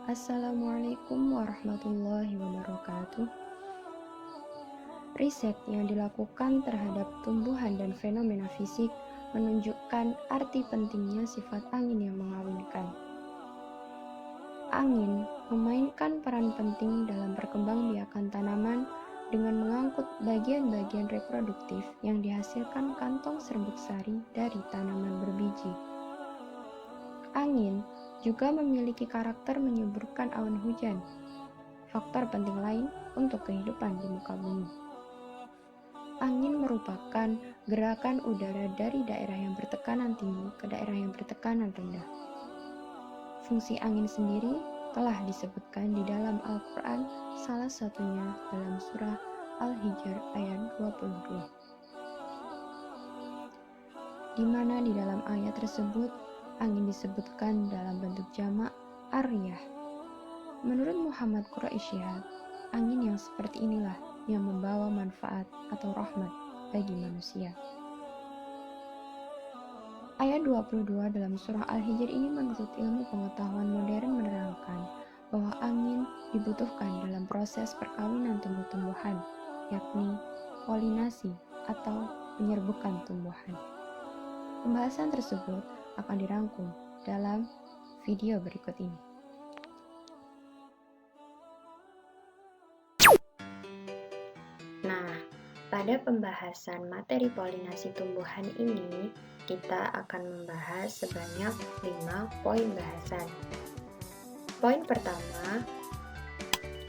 Assalamualaikum warahmatullahi wabarakatuh. Riset yang dilakukan terhadap tumbuhan dan fenomena fisik menunjukkan arti pentingnya sifat angin yang mengawinkan. Angin memainkan peran penting dalam perkembangbiakan tanaman dengan mengangkut bagian-bagian reproduktif yang dihasilkan kantong serbuk sari dari tanaman berbiji. Angin juga memiliki karakter menyuburkan awan hujan, faktor penting lain untuk kehidupan di muka bumi. Angin merupakan gerakan udara dari daerah yang bertekanan tinggi ke daerah yang bertekanan rendah. Fungsi angin sendiri telah disebutkan di dalam Al-Quran, salah satunya dalam surah Al-Hijr ayat 22. Di mana di dalam ayat tersebut angin disebutkan dalam bentuk jamak ar-riyah. Menurut Muhammad Quraisyihab, angin yang seperti inilah yang membawa manfaat atau rahmat bagi manusia. Ayat 22 dalam surah Al-Hijr ini menurut ilmu pengetahuan modern menerangkan bahwa angin dibutuhkan dalam proses perkawinan tumbuh-tumbuhan, yakni polinasi atau penyerbukan tumbuhan. Pembahasan tersebut akan dirangkum dalam video berikut ini. Nah, pada pembahasan materi polinasi tumbuhan ini, kita akan membahas sebanyak 5 poin bahasan. Poin pertama,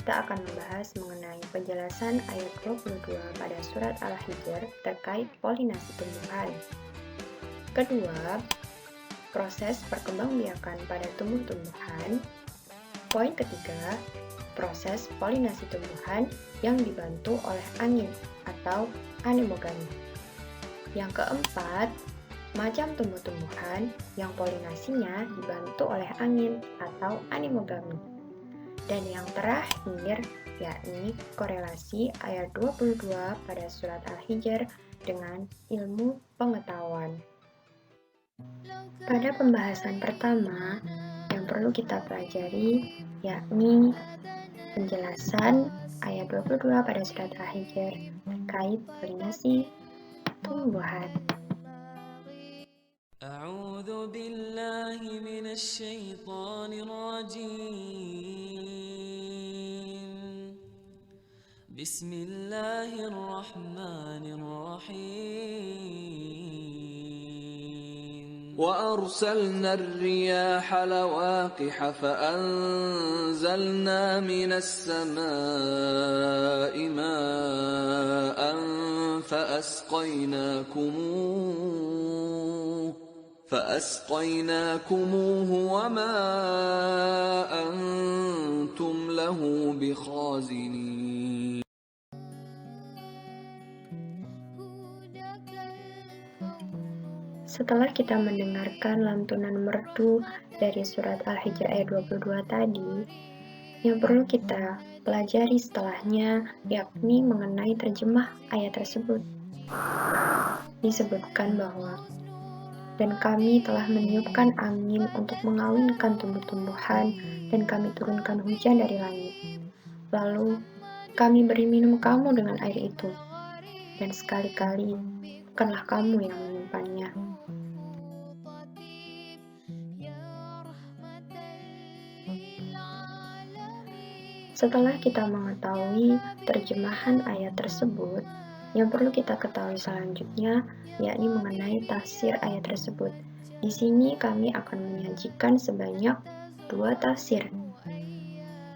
kita akan membahas mengenai penjelasan ayat 22 pada surat Al-Hijr terkait polinasi tumbuhan. Kedua, proses perkembangbiakan pada tumbuh-tumbuhan. Poin ketiga, proses polinasi tumbuhan yang dibantu oleh angin atau anemogami. Yang keempat, macam tumbuh-tumbuhan yang polinasinya dibantu oleh angin atau anemogami. Dan yang terakhir, yakni korelasi ayat 22 pada surat Al-Hijr dengan ilmu pengetahuan. Pada pembahasan pertama, yang perlu kita pelajari yakni penjelasan ayat 22 pada surat Al-Hijr terkait polinasi tumbuhan. A'udzu billahi minasy syaithanir rajim. Bismillahirrahmanirrahim. وأرسلنا الرياح لواقح فأنزلنا من السماء ماء فأسقيناكموه وما أنتم له بخازنين. Setelah kita mendengarkan lantunan merdu dari surat Al-Hijr ayat 22 tadi, yang perlu kita pelajari setelahnya yakni mengenai terjemah ayat tersebut. Disebutkan bahwa dan kami telah meniupkan angin untuk mengawinkan tumbuh-tumbuhan dan kami turunkan hujan dari langit. Lalu kami beri minum kamu dengan air itu, dan sekali-kali bukanlah kamu yang menyimpannya. Setelah kita mengetahui terjemahan ayat tersebut, yang perlu kita ketahui selanjutnya yakni mengenai tafsir ayat tersebut. Di sini kami akan menyajikan sebanyak 2 tafsir.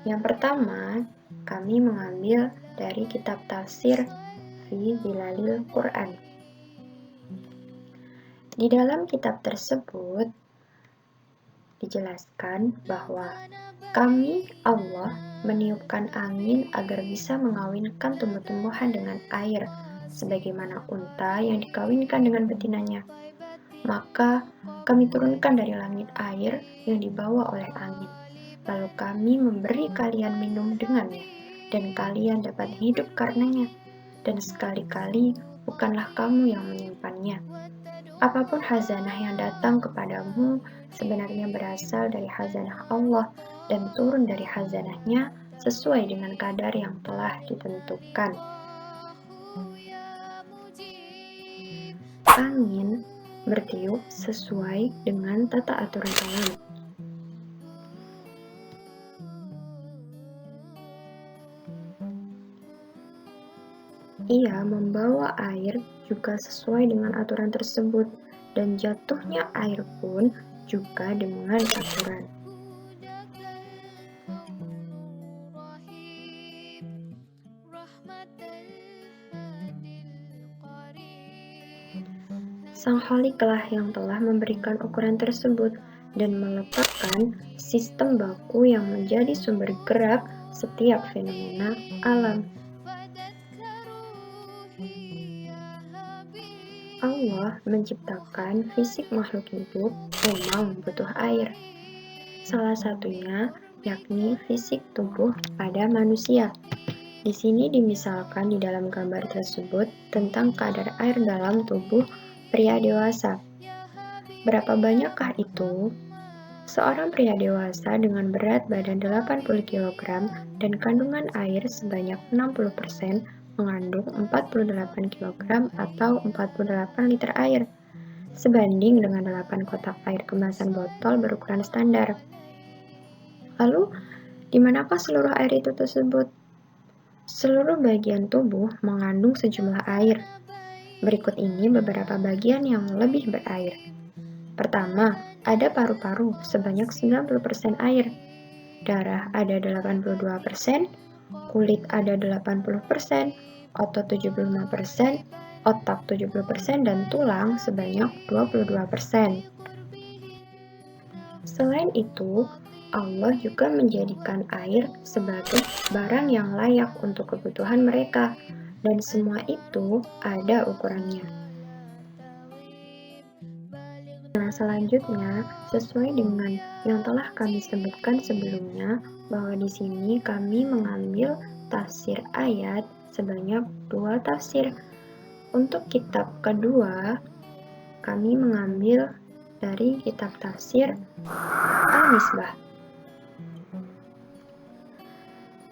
Yang pertama, kami mengambil dari kitab tafsir Fi Zilalil Quran. Di dalam kitab tersebut dijelaskan bahwa kami, Allah, meniupkan angin agar bisa mengawinkan tumbuh-tumbuhan dengan air, sebagaimana unta yang dikawinkan dengan betinanya. Maka kami turunkan dari langit air yang dibawa oleh angin. Lalu kami memberi kalian minum dengannya, dan kalian dapat hidup karenanya. Dan sekali-kali bukanlah kamu yang menyimpannya. Apapun khazanah yang datang kepadamu sebenarnya berasal dari khazanah Allah dan turun dari khazanahnya sesuai dengan kadar yang telah ditentukan. Angin bertiup sesuai dengan tata aturan alam. Ia membawa air juga sesuai dengan aturan tersebut, dan jatuhnya air pun juga dengan aturan. Sang Kholiklah yang telah memberikan ukuran tersebut dan meletakkan sistem baku yang menjadi sumber gerak setiap fenomena alam. Allah menciptakan fisik makhluk hidup memang butuh air. Salah satunya yakni fisik tubuh pada manusia. Di sini dimisalkan di dalam gambar tersebut tentang kadar air dalam tubuh pria dewasa. Berapa banyakkah itu? Seorang pria dewasa dengan berat badan 80 kg dan kandungan air sebanyak 60% mengandung 48 kg atau 48 liter air, sebanding dengan 8 kotak air kemasan botol berukuran standar. Lalu, di manakah seluruh air itu tersebut? Seluruh bagian tubuh mengandung sejumlah air. Berikut ini beberapa bagian yang lebih berair. Pertama, ada paru-paru sebanyak 90% air. Darah ada 82%, kulit ada 80%, otot 75%, otak 70%, dan tulang sebanyak 22%. Selain itu, Allah juga menjadikan air sebagai barang yang layak untuk kebutuhan mereka, dan semua itu ada ukurannya. Nah, selanjutnya, sesuai dengan yang telah kami sebutkan sebelumnya, bahwa di sini kami mengambil tafsir ayat sebanyak 2 tafsir. Untuk kitab kedua, kami mengambil dari kitab tafsir Al-Misbah.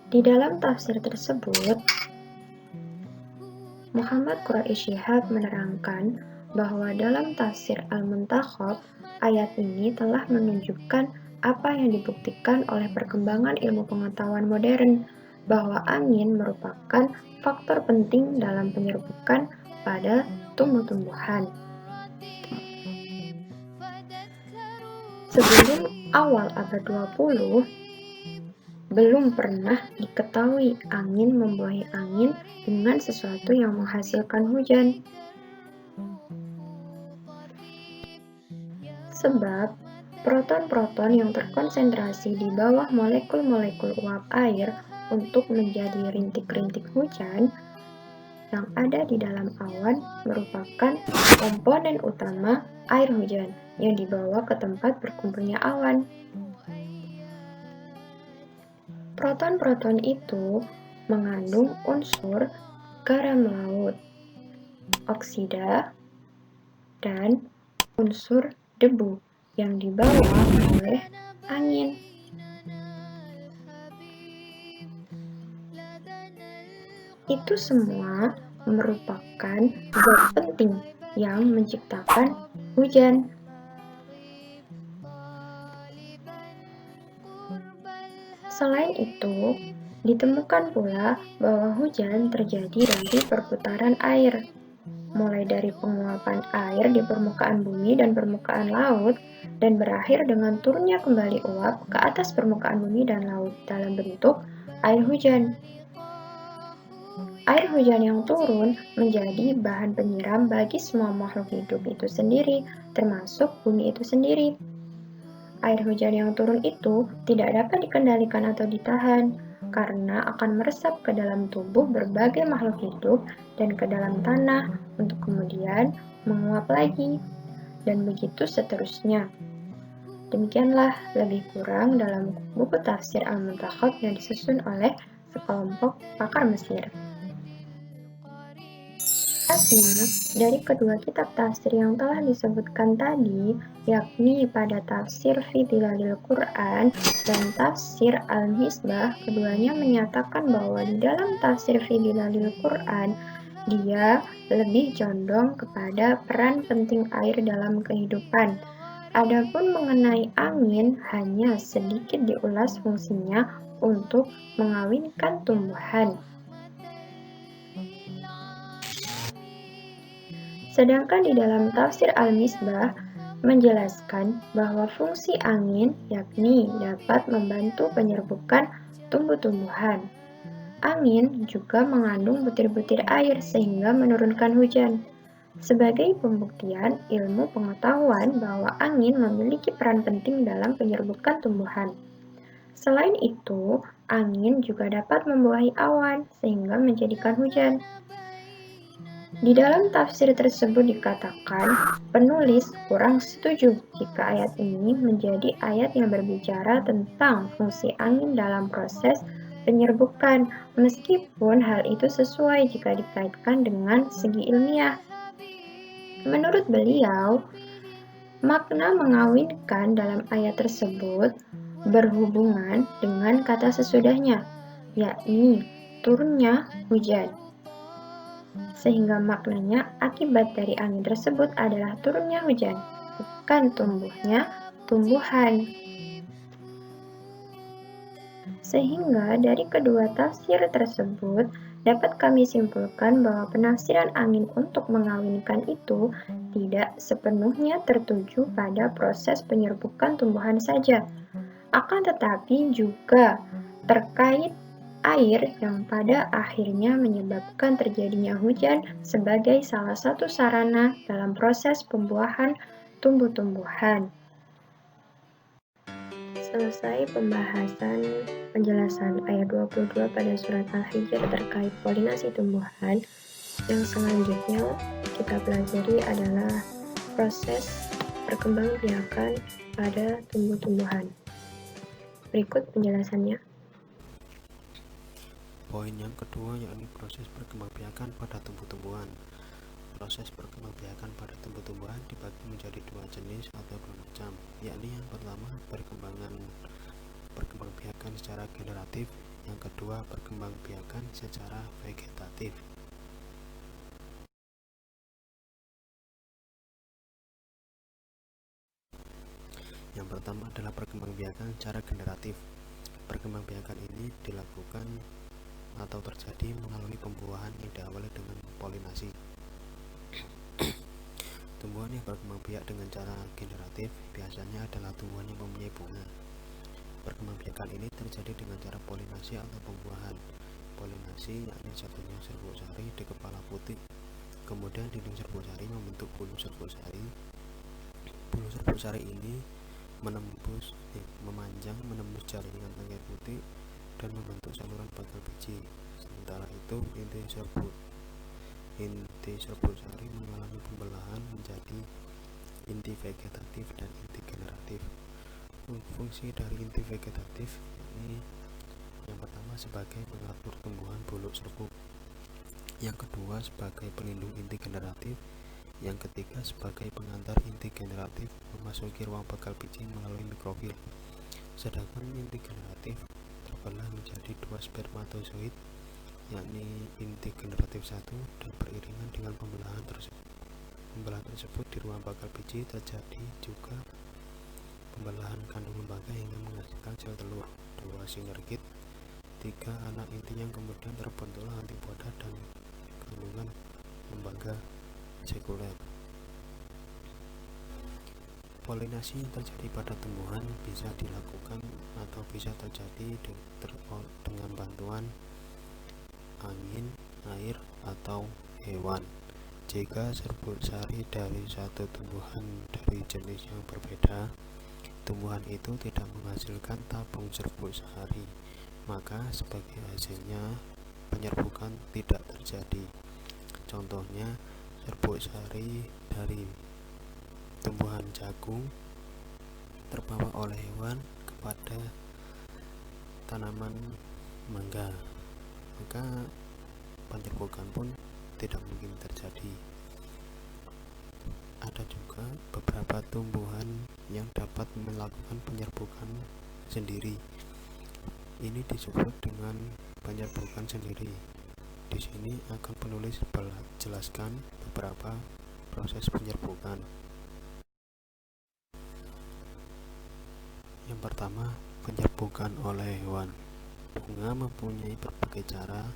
Di dalam tafsir tersebut, Muhammad Quraish Shihab menerangkan bahwa dalam tafsir Al-Muntakhab, ayat ini telah menunjukkan apa yang dibuktikan oleh perkembangan ilmu pengetahuan modern, bahwa angin merupakan faktor penting dalam penyerbukan pada tumbuh-tumbuhan. Sebelum awal abad 20, belum pernah diketahui angin membuahi angin dengan sesuatu yang menghasilkan hujan. Sebab, proton-proton yang terkonsentrasi di bawah molekul-molekul uap air untuk menjadi rintik-rintik hujan yang ada di dalam awan merupakan komponen utama air hujan yang dibawa ke tempat berkumpulnya awan. Proton-proton itu mengandung unsur garam laut, oksida, dan unsur debu yang dibawa oleh angin. Itu semua merupakan zat penting yang menciptakan hujan. Selain itu, ditemukan pula bahwa hujan terjadi dari perputaran air, mulai dari penguapan air di permukaan bumi dan permukaan laut, dan berakhir dengan turunnya kembali uap ke atas permukaan bumi dan laut dalam bentuk air hujan. Air hujan yang turun menjadi bahan penyiram bagi semua makhluk hidup itu sendiri, termasuk bumi itu sendiri. Air hujan yang turun itu tidak dapat dikendalikan atau ditahan, karena akan meresap ke dalam tubuh berbagai makhluk hidup dan ke dalam tanah untuk kemudian menguap lagi, dan begitu seterusnya. Demikianlah lebih kurang dalam buku tafsir Al-Muntakhab yang disusun oleh sekelompok pakar Mesir. Hasilnya, dari kedua kitab tafsir yang telah disebutkan tadi, yakni pada tafsir Fi Dhilalil Quran dan tafsir Al-Misbah, keduanya menyatakan bahwa di dalam tafsir Fi Dhilalil Quran, dia lebih condong kepada peran penting air dalam kehidupan. Adapun mengenai angin, hanya sedikit diulas fungsinya untuk mengawinkan tumbuhan. Sedangkan di dalam tafsir Al-Misbah menjelaskan bahwa fungsi angin yakni dapat membantu penyerbukan tumbuh-tumbuhan. Angin juga mengandung butir-butir air sehingga menurunkan hujan. Sebagai pembuktian ilmu pengetahuan bahwa angin memiliki peran penting dalam penyerbukan tumbuhan. Selain itu, angin juga dapat membuahi awan sehingga menjadikan hujan. Di dalam tafsir tersebut dikatakan, penulis kurang setuju jika ayat ini menjadi ayat yang berbicara tentang fungsi angin dalam proses penyerbukan, meskipun hal itu sesuai jika dikaitkan dengan segi ilmiah. Menurut beliau, makna mengawinkan dalam ayat tersebut berhubungan dengan kata sesudahnya, yakni turunnya hujan. Sehingga maknanya akibat dari angin tersebut adalah turunnya hujan, bukan tumbuhnya tumbuhan. Sehingga dari kedua tafsir tersebut dapat kami simpulkan bahwa penafsiran angin untuk mengawinkan itu tidak sepenuhnya tertuju pada proses penyerbukan tumbuhan saja, akan tetapi juga terkait air yang pada akhirnya menyebabkan terjadinya hujan sebagai salah satu sarana dalam proses pembuahan tumbuh-tumbuhan. Selesai pembahasan penjelasan ayat 22 pada surat Al-Hijr terkait polinasi tumbuhan. Yang selanjutnya kita pelajari adalah proses perkembangbiakan pada tumbuh-tumbuhan. Berikut penjelasannya. Poin yang kedua yakni proses perkembangbiakan pada tumbuh-tumbuhan. Proses perkembangbiakan pada tumbuh-tumbuhan dibagi menjadi dua jenis atau dua macam, yakni yang pertama perkembangbiakan secara generatif, yang kedua perkembangbiakan secara vegetatif. Yang pertama adalah perkembangbiakan secara generatif. Perkembangbiakan ini dilakukan atau terjadi melalui pembuahan yang diawali dengan polinasi. Tumbuhan yang berkembang biak dengan cara generatif biasanya adalah tumbuhan yang mempunyai bunga. Perkembangbiakan ini terjadi dengan cara polinasi atau pembuahan. Polinasi yakni jatuhnya serbuk sari di kepala putik, kemudian dinding serbuk sari membentuk bulu serbuk sari. Bulu serbuk sari ini memanjang menembus jaringan tangkai putik dan membentuk saluran bakal biji. Sementara itu inti serbuk sari mengalami pembelahan menjadi inti vegetatif dan inti generatif. Fungsi dari inti vegetatif ini yang pertama sebagai pengatur tumbuhan buluk serbuk, yang kedua sebagai pelindung inti generatif, yang ketiga sebagai pengantar inti generatif memasuki ruang bakal biji melalui mikrofil. Sedangkan inti generatif terbelah menjadi dua spermatozoid, yakni inti generatif 1, dan beriringan dengan pembelahan tersebut di ruang bakal biji terjadi juga pembelahan kandung lembaga hingga menghasilkan sel telur. 2 sinergit. 3 anak inti yang kemudian terbentuklah antipoda dan kandungan lembaga sekuler. Polinasi yang terjadi pada tumbuhan bisa dilakukan atau bisa terjadi dengan bantuan angin, air, atau hewan. Jika serbuk sari dari satu tumbuhan dari jenis yang berbeda, tumbuhan itu tidak menghasilkan tabung serbuk sehari, maka sebagai hasilnya penyerbukan tidak terjadi. Contohnya, serbuk sehari dari tumbuhan jagung terbawa oleh hewan kepada tanaman mangga, maka penyerbukan pun tidak mungkin terjadi. Ada juga beberapa tumbuhan yang dapat melakukan penyerbukan sendiri. Ini disebut dengan penyerbukan sendiri. Di sini akan penulis jelaskan beberapa proses penyerbukan. Yang pertama, penyerbukan oleh hewan. Bunga mempunyai berbagai cara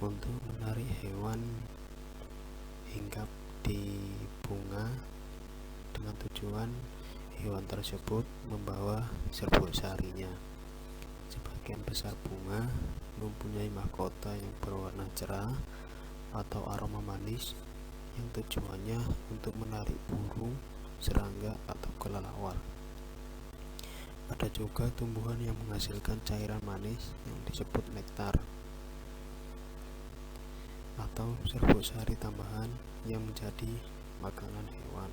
untuk menarik hewan hinggap di bunga dengan tujuan hewan tersebut membawa serbuk sarinya. Sebagian besar bunga mempunyai mahkota yang berwarna cerah atau aroma manis yang tujuannya untuk menarik burung, serangga, atau kelelawar. Ada juga tumbuhan yang menghasilkan cairan manis yang disebut nektar atau serbuk sari tambahan yang menjadi makanan hewan.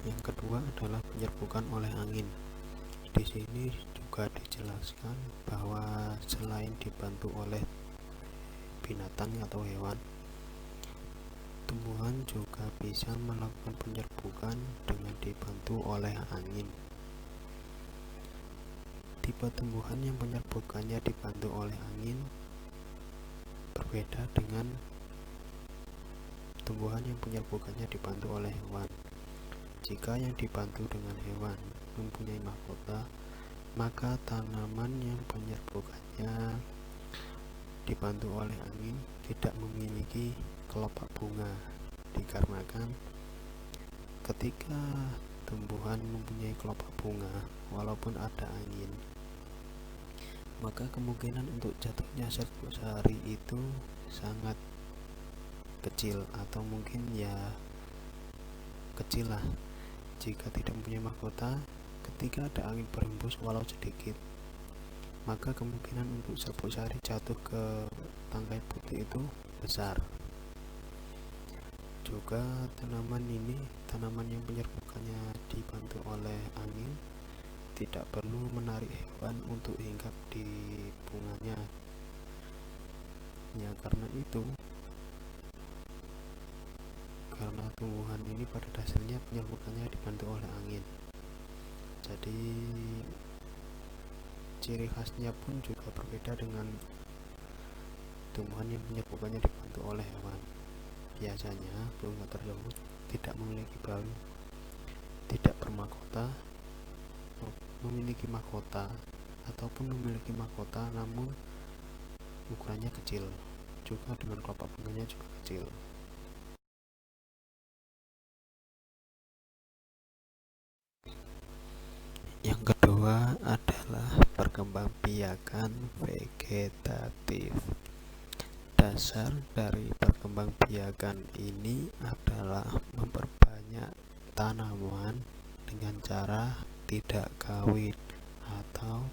Yang kedua adalah penyerbukan oleh angin. Di sini juga dijelaskan bahwa selain dibantu oleh binatang atau hewan, tumbuhan juga bisa melakukan penyerbukan dengan dibantu oleh angin. Tipe tumbuhan yang penyerbukannya dibantu oleh angin berbeda dengan tumbuhan yang penyerbukannya dibantu oleh hewan. Jika yang dibantu dengan hewan mempunyai mahkota, maka tanaman yang penyerbukannya dibantu oleh angin tidak memiliki kelopak bunga, dikarenakan ketika tumbuhan mempunyai kelopak bunga, walaupun ada angin, maka kemungkinan untuk jatuhnya serbuk sari itu sangat kecil, atau mungkin ya kecil lah. Jika tidak mempunyai mahkota, ketika ada angin berhembus walau sedikit, maka kemungkinan untuk serbuk sari jatuh ke tangkai putih itu besar. Juga tanaman yang penyerbukannya dibantu oleh angin tidak perlu menarik hewan untuk hinggap di bunganya. Ya, karena tumbuhan ini pada dasarnya penyerbukannya dibantu oleh angin. Jadi ciri khasnya pun juga berbeda dengan tumbuhan yang penyerbukannya dibantu oleh hewan. Biasanya bunga tersebut tidak memiliki bau, tidak bermahkota, memiliki mahkota ataupun memiliki mahkota namun ukurannya kecil, juga dengan kelopak bunganya juga kecil. Yang kedua adalah perkembangbiakan vegetatif. Dasar dari perkembangbiakan ini adalah memperbanyak tanaman dengan cara tidak kawin atau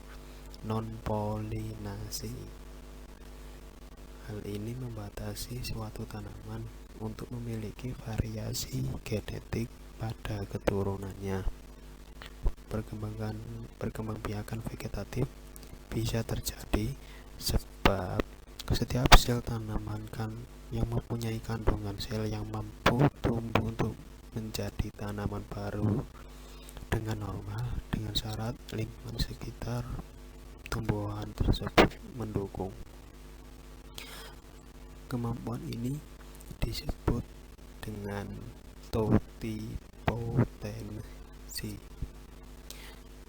non-polinasi. Hal ini membatasi suatu tanaman untuk memiliki variasi genetik pada keturunannya. Perkembangbiakan vegetatif bisa terjadi sebab setiap sel tanaman yang mempunyai kandungan sel yang mampu tumbuh untuk menjadi tanaman baru dengan normal, dengan syarat lingkungan sekitar tumbuhan tersebut mendukung. Kemampuan ini disebut dengan totipotensi.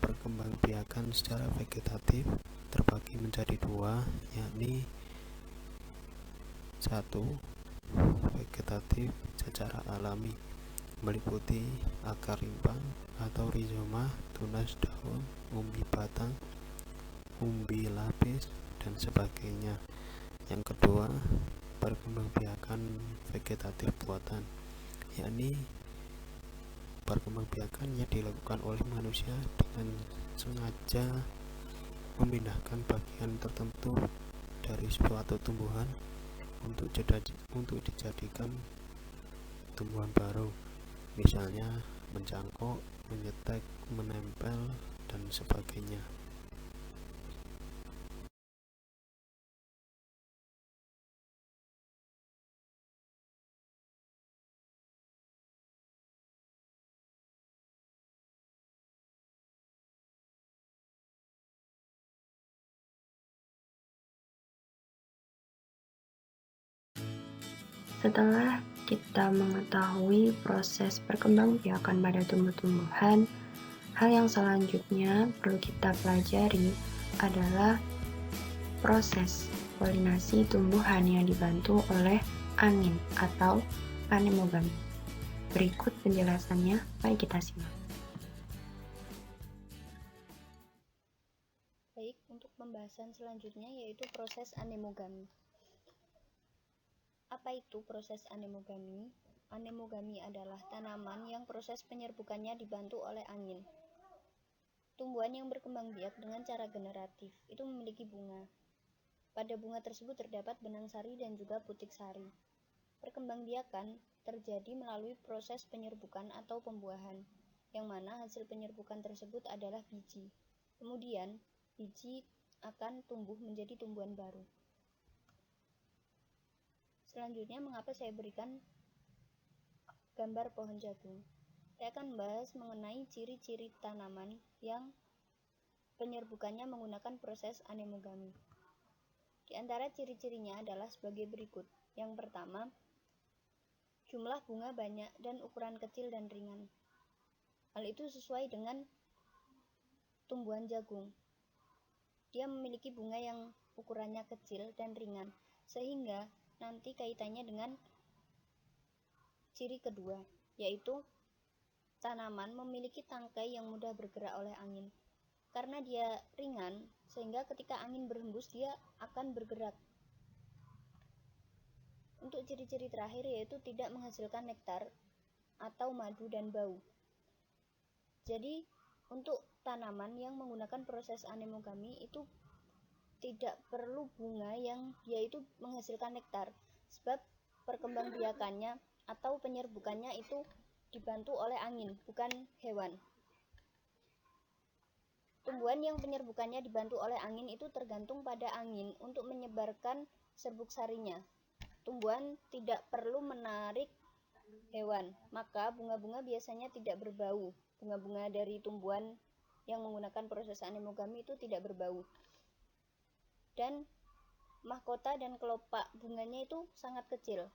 Perkembangbiakan secara vegetatif terbagi menjadi dua, yakni 1. Vegetatif secara alami, meliputi akar rimpang atau rizoma, tunas daun, umbi batang, umbi lapis, dan sebagainya. Yang kedua, perkembangbiakan vegetatif buatan, yakni perkembangbiakannya dilakukan oleh manusia dengan sengaja memindahkan bagian tertentu dari suatu tumbuhan untuk dijadikan tumbuhan baru, misalnya mencangkok, menyetek, menempel, dan sebagainya. Setelah kita mengetahui proses perkembangbiakan pada tumbuh-tumbuhan, hal yang selanjutnya perlu kita pelajari adalah proses polinasi tumbuhan yang dibantu oleh angin atau anemogami. Berikut penjelasannya, mari kita simak. Baik, untuk pembahasan selanjutnya yaitu proses anemogami. Apa itu proses anemogami? Anemogami adalah tanaman yang proses penyerbukannya dibantu oleh angin. Tumbuhan yang berkembang biak dengan cara generatif itu memiliki bunga. Pada bunga tersebut terdapat benang sari dan juga putik sari. Perkembangbiakan terjadi melalui proses penyerbukan atau pembuahan, yang mana hasil penyerbukan tersebut adalah biji. Kemudian, biji akan tumbuh menjadi tumbuhan baru. Selanjutnya, mengapa saya berikan gambar pohon jagung? Saya akan membahas mengenai ciri-ciri tanaman yang penyerbukannya menggunakan proses anemogami. Di antara ciri-cirinya adalah sebagai berikut. Yang pertama, jumlah bunga banyak dan ukuran kecil dan ringan. Hal itu sesuai dengan tumbuhan jagung. Dia memiliki bunga yang ukurannya kecil dan ringan, sehingga nanti kaitannya dengan ciri kedua, yaitu tanaman memiliki tangkai yang mudah bergerak oleh angin. Karena dia ringan, sehingga ketika angin berhembus dia akan bergerak. Untuk ciri-ciri terakhir yaitu tidak menghasilkan nektar atau madu dan bau. Jadi, untuk tanaman yang menggunakan proses anemogami itu tidak perlu bunga yang yaitu menghasilkan nektar, sebab perkembangbiakannya atau penyerbukannya itu dibantu oleh angin, bukan hewan. Tumbuhan yang penyerbukannya dibantu oleh angin itu tergantung pada angin untuk menyebarkan serbuk sarinya. Tumbuhan tidak perlu menarik hewan, maka bunga-bunga biasanya tidak berbau. Bunga-bunga dari tumbuhan yang menggunakan proses anemogami itu tidak berbau. Dan mahkota dan kelopak bunganya itu sangat kecil.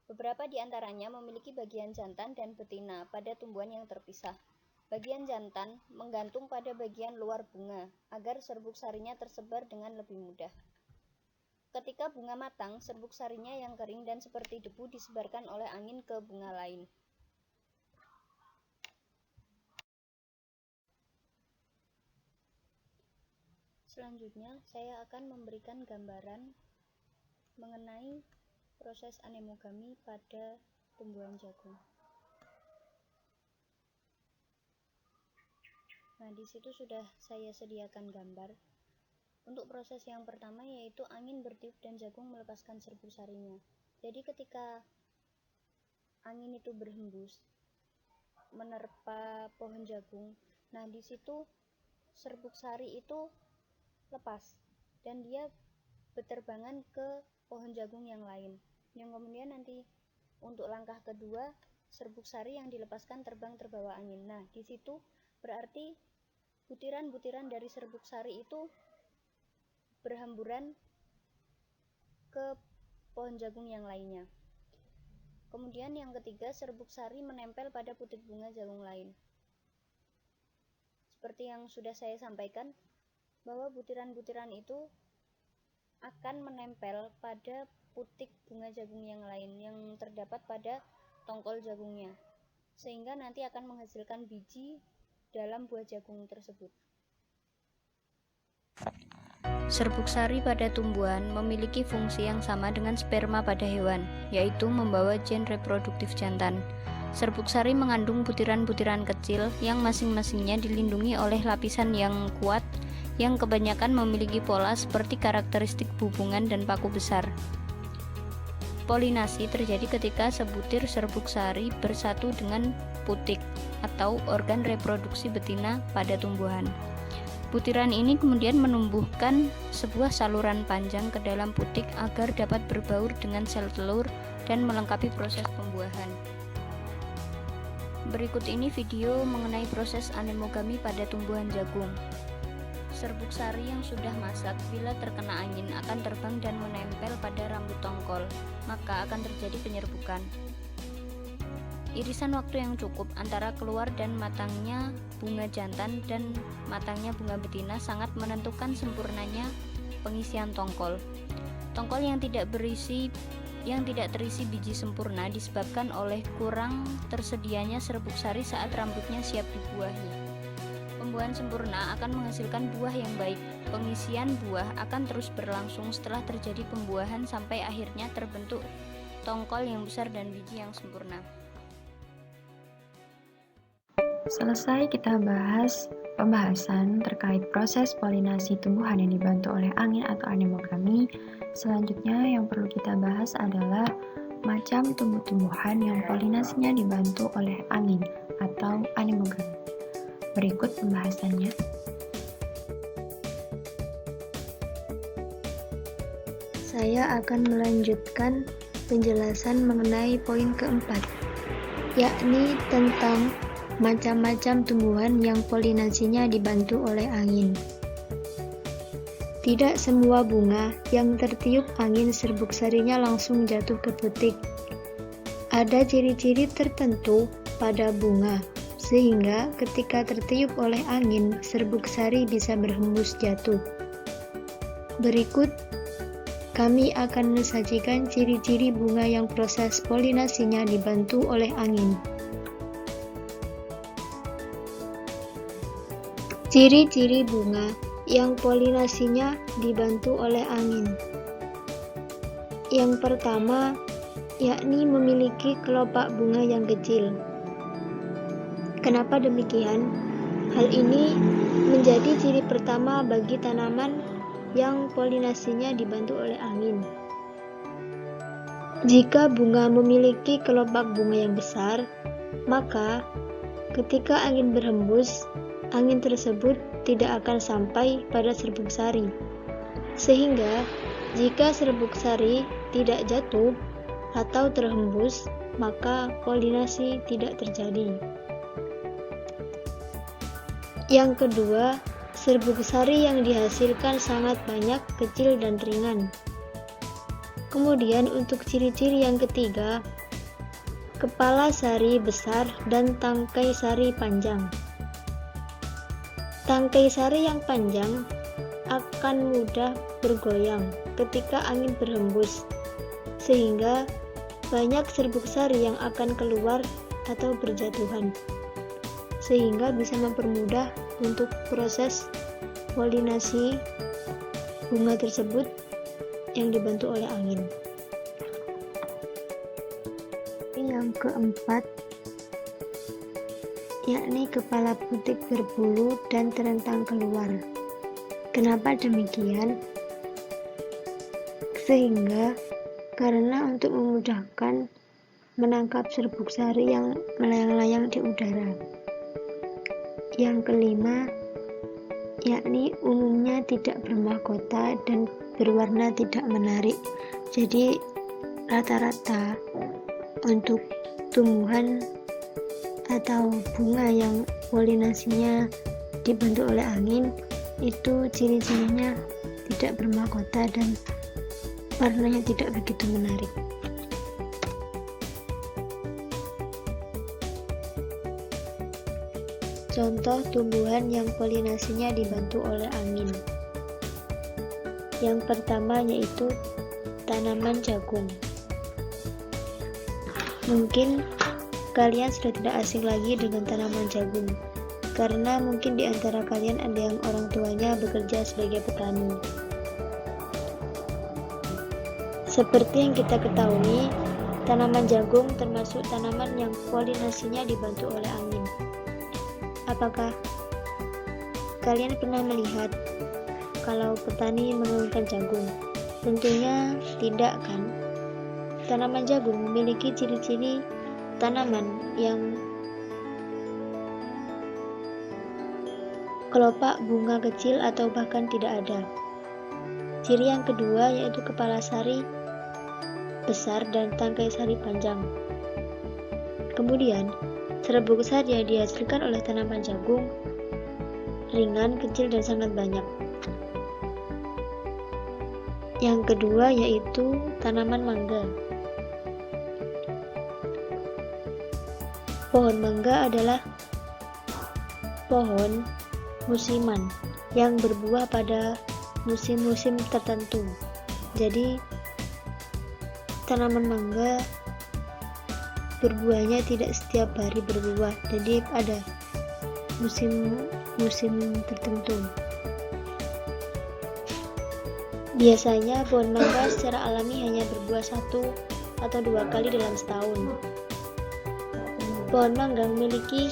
Beberapa di antaranya memiliki bagian jantan dan betina pada tumbuhan yang terpisah. Bagian jantan menggantung pada bagian luar bunga agar serbuk sarinya tersebar dengan lebih mudah. Ketika bunga matang, serbuk sarinya yang kering dan seperti debu disebarkan oleh angin ke bunga lain. Selanjutnya, saya akan memberikan gambaran mengenai proses anemogami pada tumbuhan jagung. Nah, di situ sudah saya sediakan gambar. Untuk proses yang pertama yaitu angin bertiup dan jagung melepaskan serbuk sarinya. Jadi ketika angin itu berhembus menerpa pohon jagung, nah di situ serbuk sari itu lepas dan dia berterbangan ke pohon jagung yang lain, yang kemudian nanti untuk langkah kedua serbuk sari yang dilepaskan terbang terbawa angin. Nah di situ berarti butiran-butiran dari serbuk sari itu berhamburan ke pohon jagung yang lainnya. Kemudian yang ketiga, serbuk sari menempel pada putik bunga jagung lain. Seperti yang sudah saya sampaikan, bahwa butiran-butiran itu akan menempel pada putik bunga jagung yang lain yang terdapat pada tongkol jagungnya, sehingga nanti akan menghasilkan biji dalam buah jagung tersebut. Serbuk sari pada tumbuhan memiliki fungsi yang sama dengan sperma pada hewan, yaitu membawa gen reproduktif jantan. Serbuk sari mengandung butiran-butiran kecil yang masing-masingnya dilindungi oleh lapisan yang kuat yang kebanyakan memiliki pola seperti karakteristik hubungan dan paku besar. Polinasi terjadi ketika sebutir serbuk sari bersatu dengan putik atau organ reproduksi betina pada tumbuhan. Butiran ini kemudian menumbuhkan sebuah saluran panjang ke dalam putik agar dapat berbaur dengan sel telur dan melengkapi proses pembuahan. Berikut ini video mengenai proses anemogami pada tumbuhan jagung. Serbuk sari yang sudah masak bila terkena angin akan terbang dan menempel pada rambut tongkol, maka akan terjadi penyerbukan. Irisan waktu yang cukup antara keluar dan matangnya bunga jantan dan matangnya bunga betina sangat menentukan sempurnanya pengisian tongkol. Tongkol yang tidak terisi biji sempurna disebabkan oleh kurang tersedianya serbuk sari saat rambutnya siap dibuahi. Pembuahan sempurna akan menghasilkan buah yang baik. Pengisian buah akan terus berlangsung setelah terjadi pembuahan sampai akhirnya terbentuk tongkol yang besar dan biji yang sempurna. Selesai kita bahas pembahasan terkait proses polinasi tumbuhan yang dibantu oleh angin atau anemogami. Selanjutnya yang perlu kita bahas adalah macam tumbuh-tumbuhan yang polinasinya dibantu oleh angin atau anemogami. Berikut pembahasannya. Saya akan melanjutkan penjelasan mengenai poin keempat, yakni tentang macam-macam tumbuhan yang polinasinya dibantu oleh angin. Tidak semua bunga yang tertiup angin serbuk sarinya langsung jatuh ke putik. Ada ciri-ciri tertentu pada bunga, sehingga ketika tertiup oleh angin, serbuk sari bisa berhembus jatuh. Berikut, kami akan mensajikan ciri-ciri bunga yang proses polinasinya dibantu oleh angin. Ciri-ciri bunga yang polinasinya dibantu oleh angin. Yang pertama, yakni memiliki kelopak bunga yang kecil. Kenapa demikian? Hal ini menjadi ciri pertama bagi tanaman yang polinasinya dibantu oleh angin. Jika bunga memiliki kelopak bunga yang besar, maka ketika angin berhembus, angin tersebut tidak akan sampai pada serbuk sari. Sehingga, jika serbuk sari tidak jatuh atau terhembus, maka polinasi tidak terjadi. Yang kedua, serbuk sari yang dihasilkan sangat banyak, kecil, dan ringan. Kemudian untuk ciri-ciri yang ketiga, kepala sari besar dan tangkai sari panjang. Tangkai sari yang panjang akan mudah bergoyang ketika angin berhembus, sehingga banyak serbuk sari yang akan keluar atau berjatuhan, sehingga bisa mempermudah untuk proses polinasi bunga tersebut yang dibantu oleh angin. Yang keempat, yakni kepala putik berbulu dan terentang keluar. Kenapa demikian? Sehingga karena untuk memudahkan menangkap serbuk sari yang melayang-layang di udara. Yang kelima, yakni umumnya tidak bermahkota dan berwarna tidak menarik. Jadi rata-rata untuk tumbuhan atau bunga yang polinasinya dibantu oleh angin itu ciri-cirinya tidak bermahkota dan warnanya tidak begitu menarik. Contoh tumbuhan yang polinasinya dibantu oleh angin. Yang pertama yaitu tanaman jagung. Mungkin kalian sudah tidak asing lagi dengan tanaman jagung, karena mungkin di antara kalian ada yang orang tuanya bekerja sebagai petani. Seperti yang kita ketahui, Tanaman jagung termasuk tanaman yang polinasinya dibantu oleh angin. Apakah kalian pernah melihat kalau petani menurunkan jagung? Tentunya tidak, kan? Tanaman jagung memiliki ciri-ciri tanaman yang kelopak bunga kecil atau bahkan tidak ada. Ciri yang kedua yaitu kepala sari besar dan tangkai sari panjang. Kemudian, serbuk sari yang dihasilkan oleh tanaman jagung ringan, kecil, dan sangat banyak. Yang kedua yaitu tanaman mangga. Pohon mangga adalah pohon musiman yang berbuah pada musim-musim tertentu. Jadi tanaman mangga berbuahnya tidak setiap hari berbuah, jadi ada musim tertentu. Biasanya pohon mangga secara alami hanya berbuah 1 atau 2 kali dalam setahun. Pohon mangga memiliki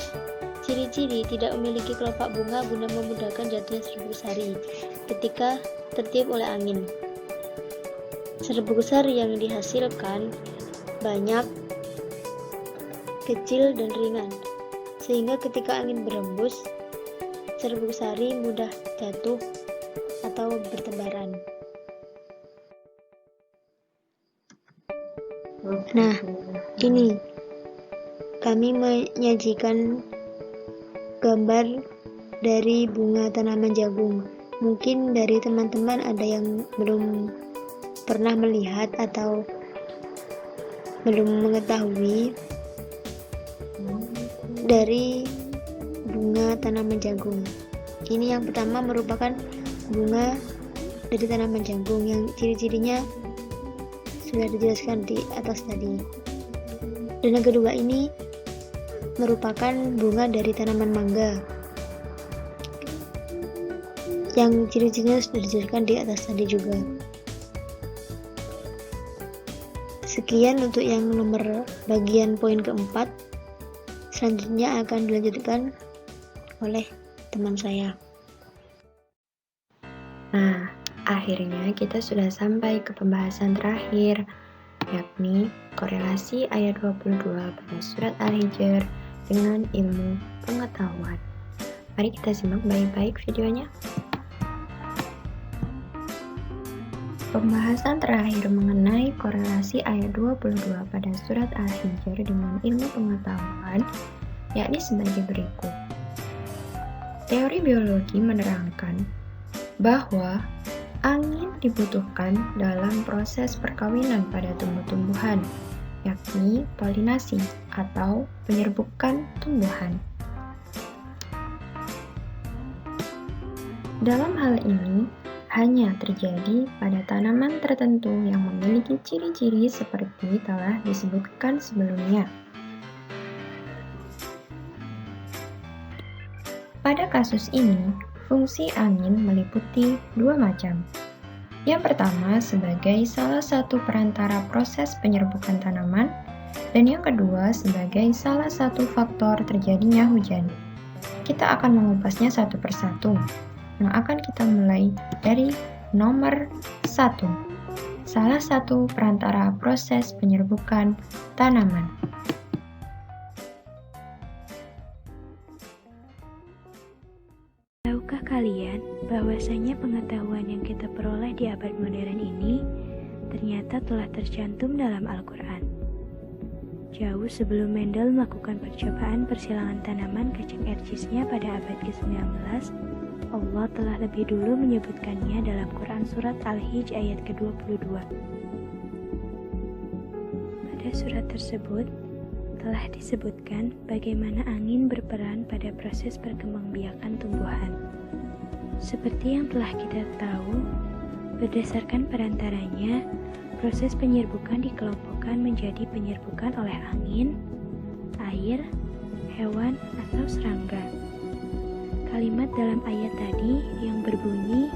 ciri-ciri tidak memiliki kelopak bunga guna memudahkan jatuhnya serbuk sari ketika tertiup oleh angin. Serbuk sari yang dihasilkan banyak, kecil, dan ringan, sehingga ketika angin berhembus, serbuk sari mudah jatuh atau bertebaran. Nah, ini kami menyajikan gambar dari bunga tanaman jagung. Mungkin dari teman-teman ada yang belum pernah melihat atau belum mengetahui dari bunga tanaman jagung. Ini yang pertama merupakan bunga dari tanaman jagung yang ciri-cirinya sudah dijelaskan di atas tadi. Dan yang kedua ini merupakan bunga dari tanaman mangga yang ciri-cirinya sudah dijelaskan di atas tadi juga. Sekian untuk yang nomor bagian poin keempat. Selanjutnya akan dilanjutkan oleh teman saya. Nah, akhirnya kita sudah sampai ke pembahasan terakhir, yakni korelasi ayat 22 pada surat Al-Hijr dengan ilmu pengetahuan. Mari kita simak baik-baik videonya. Pembahasan terakhir mengenai korelasi ayat 22 pada surat Al-Hijr dengan ilmu pengetahuan yakni sebagai berikut. Teori biologi menerangkan bahwa angin dibutuhkan dalam proses perkawinan pada tumbuh-tumbuhan, yakni polinasi atau penyerbukan tumbuhan. Dalam hal ini, hanya terjadi pada tanaman tertentu yang memiliki ciri-ciri seperti telah disebutkan sebelumnya. Pada kasus ini, fungsi angin meliputi dua macam. Yang pertama sebagai salah satu perantara proses penyerbukan tanaman, dan yang kedua sebagai salah satu faktor terjadinya hujan. Kita akan mengupasnya satu persatu. Yang akan kita mulai dari nomor 1, salah satu perantara proses penyerbukan tanaman. Tahukah kalian bahwasanya pengetahuan yang kita peroleh di abad modern ini ternyata telah tercantum dalam Al-Quran? Jauh sebelum Mendel melakukan percobaan persilangan tanaman kacang ercisnya pada abad ke-19, Allah telah lebih dulu menyebutkannya dalam Quran Surat Al-Hijr ayat ke-22. Pada surat tersebut, telah disebutkan bagaimana angin berperan pada proses perkembangbiakan tumbuhan. Seperti yang telah kita tahu, berdasarkan perantaranya, proses penyerbukan dikelompokkan menjadi penyerbukan oleh angin, air, hewan, atau serangga. Kalimat dalam ayat tadi yang berbunyi,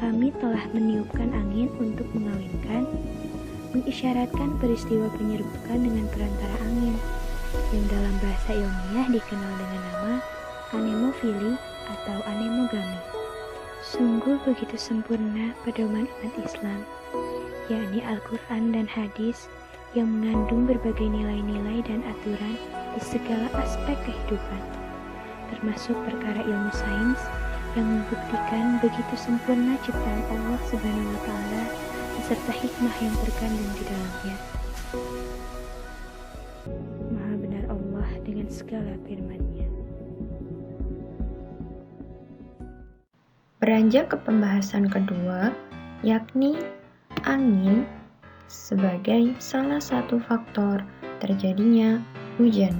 kami telah meniupkan angin untuk mengawinkan, mengisyaratkan peristiwa penyerbukan dengan perantara angin, yang dalam bahasa ilmiah dikenal dengan nama anemofili atau anemogami. Sungguh begitu sempurna pedoman umat Islam, yakni Al-Quran dan hadis yang mengandung berbagai nilai-nilai dan aturan di segala aspek kehidupan, termasuk perkara ilmu sains yang membuktikan begitu sempurna ciptaan Allah Subhanahu wa Ta'ala beserta hikmah yang terkandung di dalamnya. Maha benar Allah dengan segala firman-Nya. Beranjak ke pembahasan kedua, yakni angin sebagai salah satu faktor terjadinya hujan.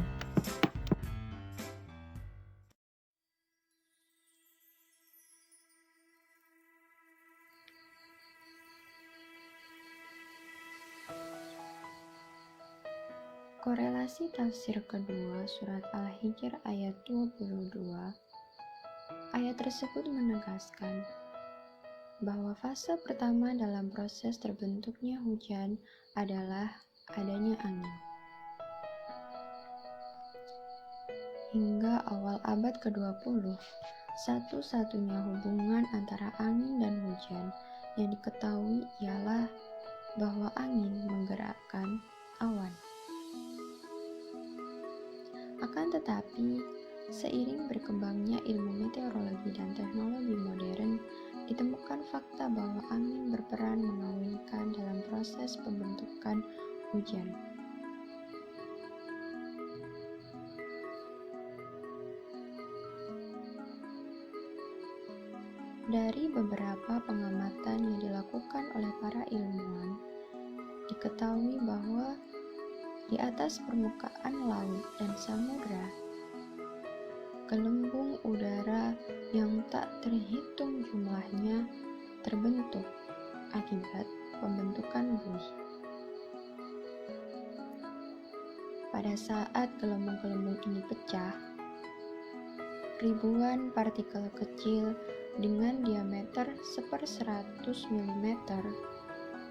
Korelasi tafsir kedua surat Al-Hijr ayat 22. Ayat tersebut menegaskan bahwa fase pertama dalam proses terbentuknya hujan adalah adanya angin. Hingga awal abad ke-20, satu-satunya hubungan antara angin dan hujan yang diketahui ialah bahwa angin menggerakkan awan. Akan tetapi, seiring berkembangnya ilmu meteorologi dan teknologi modern, ditemukan fakta bahwa angin berperan mengawinkan dalam proses pembentukan hujan. Dari beberapa pengamatan yang dilakukan oleh para ilmuwan, diketahui bahwa di atas permukaan laut dan samudra, gelembung udara yang tak terhitung jumlahnya terbentuk akibat pembentukan bumi. Pada saat gelembung-gelembung ini pecah, ribuan partikel kecil dengan diameter 1/100 mm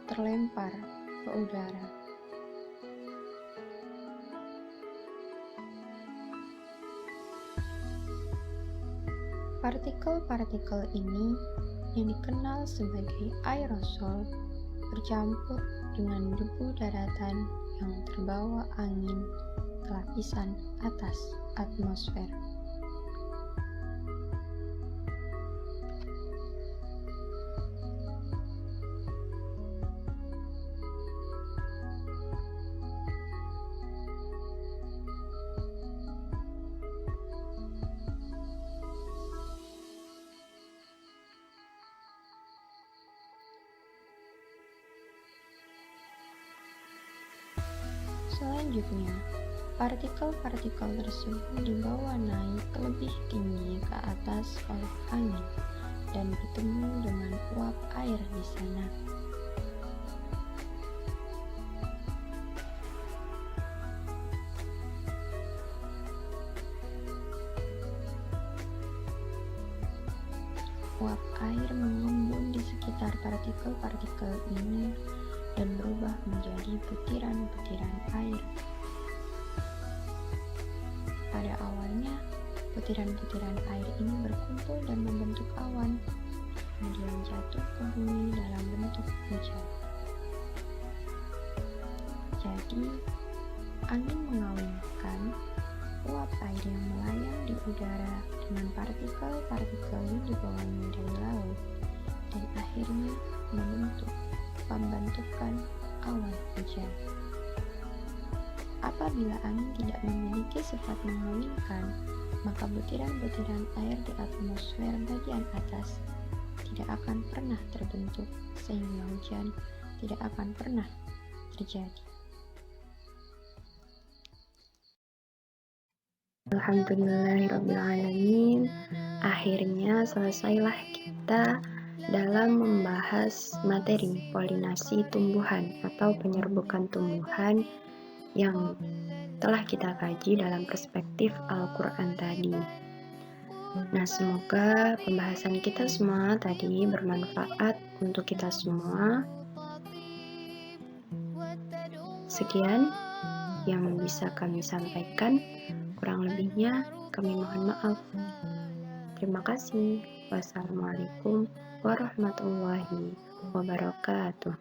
terlempar ke udara. Partikel-partikel ini yang dikenal sebagai aerosol bercampur dengan debu daratan yang terbawa angin ke lapisan atas atmosfer. Selanjutnya, partikel-partikel tersebut dibawa naik lebih tinggi ke atas oleh angin dan bertemu dengan uap air di sana. Uap air mengembun di sekitar partikel-partikel ini dan berubah menjadi butiran-butiran air. Pada awalnya, butiran-butiran air ini berkumpul dan membentuk awan, kemudian jatuh ke bumi dalam bentuk hujan. Jadi, angin mengawinkan uap air yang melayang di udara dengan partikel-partikel yang dibawanya dari laut, dan akhirnya membentuk pembentukan awan hujan. Apabila angin tidak memiliki sifat mengawinkan, maka butiran-butiran air di atmosfer bagian atas tidak akan pernah terbentuk, sehingga hujan tidak akan pernah terjadi. Alhamdulillahirrabbilalamin. Akhirnya selesailah kita dalam membahas materi polinasi tumbuhan atau penyerbukan tumbuhan yang telah kita kaji dalam perspektif Al-Quran tadi. Nah, semoga pembahasan kita semua tadi bermanfaat untuk kita semua. Sekian yang bisa kami sampaikan, kurang lebihnya kami mohon maaf. Terima kasih. Wassalamualaikum warahmatullahi wabarakatuh.